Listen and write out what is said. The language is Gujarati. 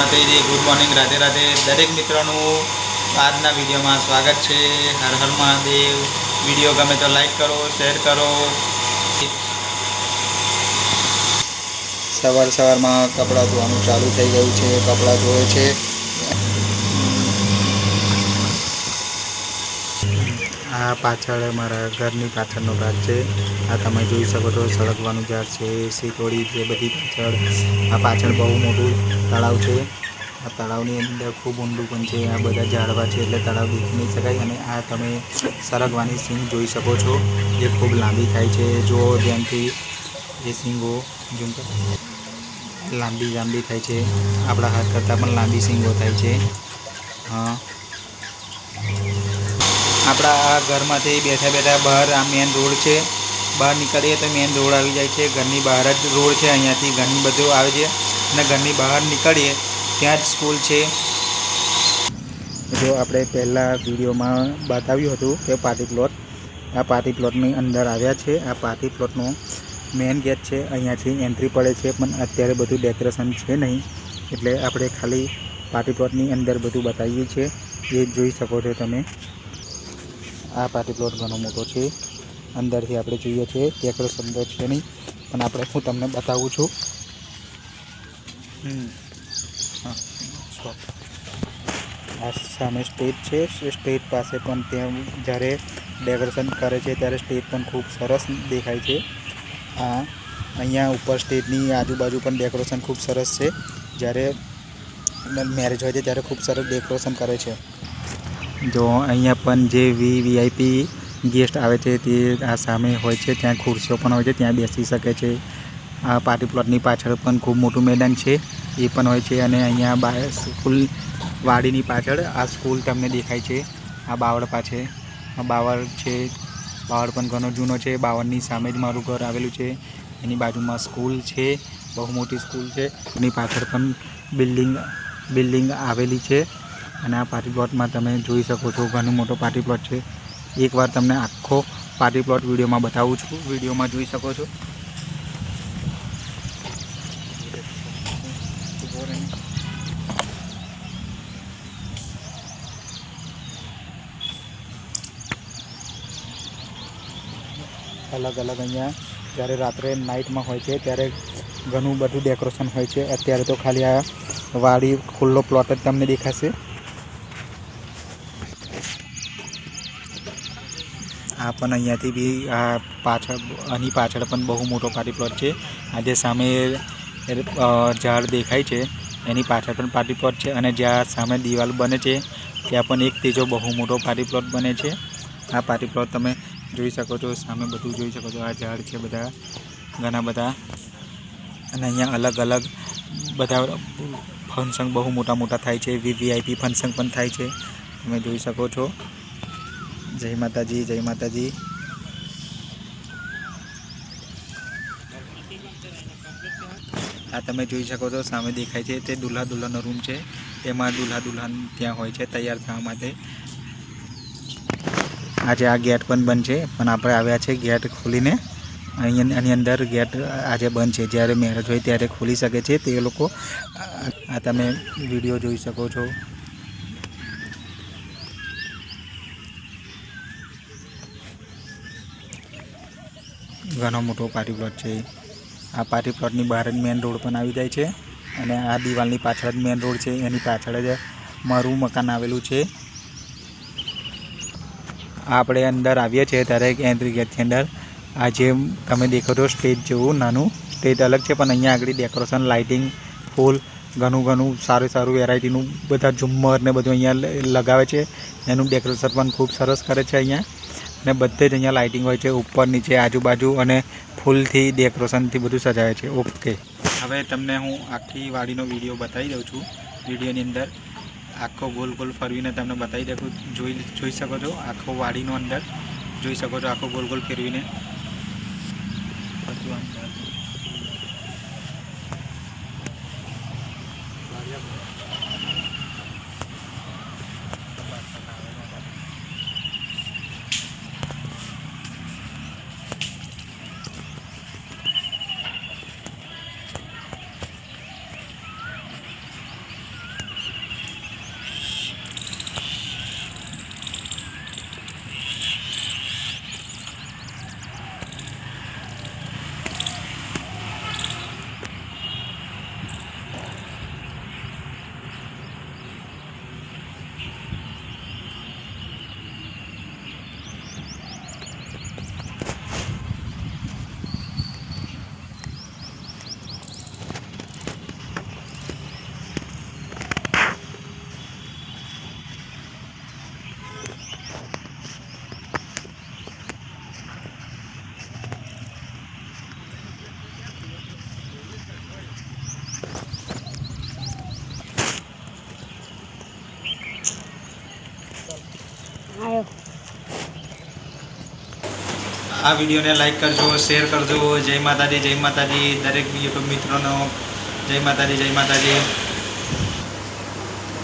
માતાજી, ગુડ મોર્નિંગ, રાધે રાધે. દરેક મિત્રોનું આજના વિડીયોમાં સ્વાગત છે. હર હર મહાદેવ. વિડીયો ગમે તો લાઈક કરો, શેર કરો. સવારમાં કપડાં ધોવાનું ચાલુ થઈ ગયું છે. કપડાં ધોવે છે. આ પાછળ મારા ઘરની પાછળનો ભાગ છે. આ તમે જોઈ શકો છો, સળગવાનું ઝાડ છે, સીતોડી છે, બધી પાછળ. આ પાછળ બહુ મોટું તળાવ છે. આ તળાવની અંદર ખૂબ ઊંડું પણ છે. આ બધા ઝાડવા છે એટલે તળાવ દેખી નહીં શકાય. અને આ તમે સરગવાની સિંગ જોઈ શકો છો, જે ખૂબ લાંબી થાય છે. જો ધ્યાનથી એ સિંગો લાંબી થાય છે. આપણા હાથ કરતાં પણ લાંબી સિંગો થાય છે. હા, આપણા આ ઘરમાંથી બેઠા બેઠા બહાર આ મેન રોડ છે. બહાર નીકળીએ તો મેન રોડ આવી જાય છે. ઘરની બહાર જ રોડ છે. અહીંયાથી ઘણી બધું આવે છે. અને ઘરની બહાર નીકળીએ ત્યાં જ સ્કૂલ છે. જો આપણે પહેલાં વિડીયોમાં બતાવ્યું હતું કે પાર્ટી પ્લોટ, આ પાર્ટી પ્લોટની અંદર આવ્યા છે. આ પાર્ટી પ્લોટનો મેન ગેટ છે. અહીંયાથી એન્ટ્રી પડે છે, પણ અત્યારે બધું ડેકોરેશન છે નહીં, એટલે આપણે ખાલી પાર્ટી પ્લોટની અંદર બધું બતાવીએ છીએ. એ જોઈ શકો છો તમે. આ પાર્ટી પ્લોટ ઘણો મોટો છે. અંદરથી આપણે જોઈએ છીએ ડેકોરેશન તો છે નહીં, પણ હું તમને બતાવું છું. આ સામે સ્ટેજ છે. સ્ટેજ પાસે પણ ત્યાં જ્યારે ડેકોરેશન કરે છે ત્યારે સ્ટેજ પણ ખૂબ સરસ દેખાય છે. અહીંયા ઉપર સ્ટેજની આજુબાજુ પણ ડેકોરેશન ખૂબ સરસ છે. જ્યારે મેરેજ હોય છે ત્યારે ખૂબ સરસ ડેકોરેશન કરે છે. જો અહીંયા પણ જે વીઆઈપી ગેસ્ટ આવે છે તે આ સામે હોય છે. ત્યાં ખુરશીઓ પણ હોય છે, ત્યાં બેસી શકે છે. આ પાર્ટી પ્લોટની પાછળ પણ ખૂબ મોટું મેદાન છે, એ પણ હોય છે. અને અહીંયા સ્કૂલ વાડીની પાછળ આ સ્કૂલ તમને દેખાય છે. આ બાવળ પાસે આ બાવળ છે. બાવળ પણ ઘણો જૂનો છે. બાવળની સામે જ મારું ઘર આવેલું છે. એની બાજુમાં સ્કૂલ છે, બહુ મોટી સ્કૂલ છે. એની પાછળ પણ બિલ્ડિંગ આવેલી છે. અને આ પાર્ટી પ્લોટમાં તમે જોઈ શકો છો, ઘણો મોટો પાર્ટી પ્લોટ છે. એકવાર તમને આખો પાર્ટી પ્લોટ વિડીયોમાં બતાવું છું. વિડીયોમાં જોઈ શકો છો. અલગ અહીંયા જ્યારે રાત્રે નાઇટમાં હોય છે ત્યારે ઘણું બધું ડેકોરેશન હોય છે. અત્યારે તો ખાલી આ વાડી ખુલ્લો પ્લોટ જ તમને દેખાશે. આ પણ અહીંયાથી બી આની પાછળ પણ બહુ મોટો પાર્ટી પ્લોટ છે. આજે સામે ઝાડ દેખાય છે, એની પાછળ પણ પાર્ટી પ્લોટ છે. અને જ્યાં સામે દિવાલ બને છે ત્યાં પણ એક ત્રીજો બહુ મોટો પાર્ટી પ્લોટ બને છે. આ પાર્ટી પ્લોટ તમે જોઈ શકો છો. સામે બધું જોઈ શકો છો. આ ઝાડ છે બધા, ઘણા બધા. અને અહીંયા અલગ બધા ફંક્શન બહુ મોટા થાય છે. વીઆઈપી ફંક્શન પણ થાય છે, તમે જોઈ શકો છો. જય માતાજી, જય માતાજી. આ તમે જોઈ શકો છો, સામે દેખાય છે તે દુલ્હા દુલ્હનનો રૂમ છે. એમાં દુલ્હા દુલ્હન ત્યાં હોય છે તૈયાર થવા માટે. આજે આ ગેટ પણ બંધ છે, પણ આપણે આવ્યા છે ગેટ ખોલીને. એની અંદર ગેટ આજે બંધ છે. જ્યારે મેરેજ હોય ત્યારે ખોલી શકે છે તે લોકો. આ તમે વિડીયો જોઈ શકો છો. ઘણો મોટો પાર્ટી પ્લોટ છે. આ પાર્ટી પ્લોટની બહાર જ મેન રોડ પણ આવી જાય છે. અને આ દિવાલની પાછળ જ મેન રોડ છે. એની પાછળ જ મારું મકાન આવેલું છે. આપણે અંદર આવીએ છીએ ત્યારે એન્ટ્રી ગેટની અંદર આ જે તમે દેખો છો સ્ટેજ જેવું નાનું સ્ટેજ અલગ છે, પણ અહીંયા આગળ ડેકોરેશન, લાઇટિંગ, ફૂલ ઘણું સારું વેરાયટીનું બધા ઝુમ્મર ને બધું અહીંયા લગાવે છે. એનું ડેકોરેશન પણ ખૂબ સરસ કરે છે અહીંયા. અને બધે જ અહીંયા લાઇટિંગ હોય છે, ઉપર નીચે આજુબાજુ, અને ફૂલથી ડેકોરેશનથી બધું સજાવે છે. ઓકે, હવે તમને હું આખી વાડીનો વિડીયો બતાવી દઉં છું. વિડીયોની અંદર આખો ગોલ ફરવીને તમને બતાવી દઉં. જોઈ શકો છો આખો વાડીનો અંદર જોઈ શકો છો, આખો ગોલ ફેરવીને. આ વિડીયોને લાઈક કરજો, શેર કરજો. જય માતાજી, જય માતાજી. દરેક યુટ્યુબ મિત્રોનો જય માતાજી, જય માતાજી.